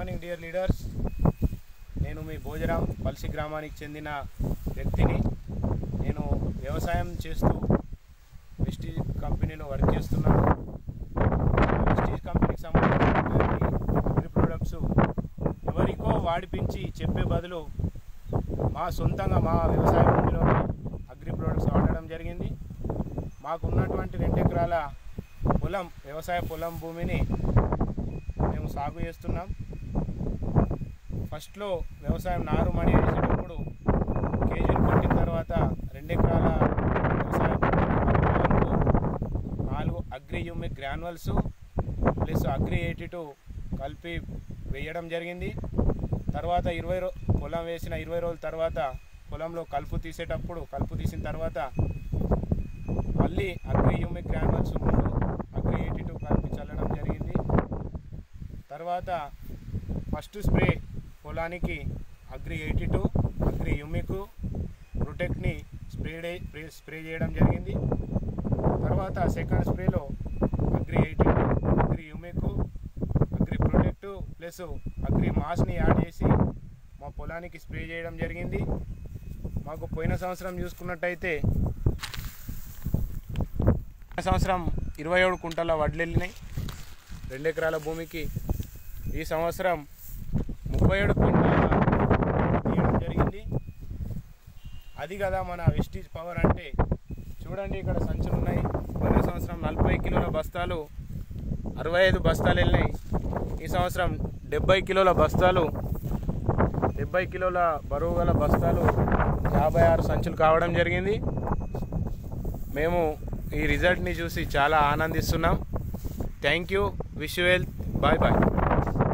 Morning dear leaders. నేను మీ భోజరాం పల్సి గ్రామానికి చెందిన వ్యక్తిని. నేను వ్యవసాయం చేస్తూ వెస్టీజ్ కంపెనీలో వర్క్ చేస్తున్నాను. వెస్టీజ్ కంపెనీకి సంబంధించిన అగ్రి ప్రొడక్ట్స్ ఎవరికో వాడిపించి చెప్పే బదులు మా సొంతంగా మా వ్యవసాయ భూమిలో అగ్రి ప్రొడక్ట్స్ వాడడం జరిగింది. మాకున్నటువంటి 2 ఎకరాల పొలం, వ్యవసాయ పొలం భూమిని మేము సాగు చేస్తున్నాం. ఫస్ట్లో వ్యవసాయం నారుమడి వేసేటప్పుడు కేజీలు కొట్టిన తర్వాత 2 ఎకరాల వ్యవసాయ పొలంలో 4 agri humic granules plus agri 82 కలిపి వేయడం జరిగింది. తర్వాత పొలం వేసిన 20 రోజుల తర్వాత పొలంలో కలుపు తీసిన తర్వాత మళ్ళీ అగ్రి హ్యూమిక్ గ్రాన్యువల్స్ 3 అగ్రి 82 కలిపి చల్లడం జరిగింది. తర్వాత ఫస్ట్ స్ప్రే పొలానికి అగ్రి 82 అగ్రి హ్యూమిక్ ప్రొటెక్ట్ని స్ప్రే చేయడం జరిగింది. తర్వాత సెకండ్ స్ప్రేలో Agri 82 Agri humic Agri protect plus Agri మాస్ని యాడ్ చేసి మా పొలానికి స్ప్రే చేయడం జరిగింది. మాకు పోయిన సంవత్సరం చూసుకున్నట్టయితే 27 కుంటల వడ్లు వెళ్ళినాయి 2 ఎకరాల భూమికి. ఈ సంవత్సరం 37 కుంటల తీయడం జరిగింది. అది కదా మన వెస్టీజ్ పవర్ అంటే. చూడండి, ఇక్కడ సంచులు ఉన్నాయి. పోయిన సంవత్సరం 40 కిలోల బస్తాలు 65 బస్తాలు వెళ్ళినాయి. ఈ సంవత్సరం 70 కిలోల బస్తాలు 70 కిలోల బరువు గల బస్తాలు 56 సంచులు కావడం జరిగింది. మేము ఈ రిజల్ట్ని చూసి చాలా ఆనందిస్తున్నాం. Thank you. Wish you well. Bye bye.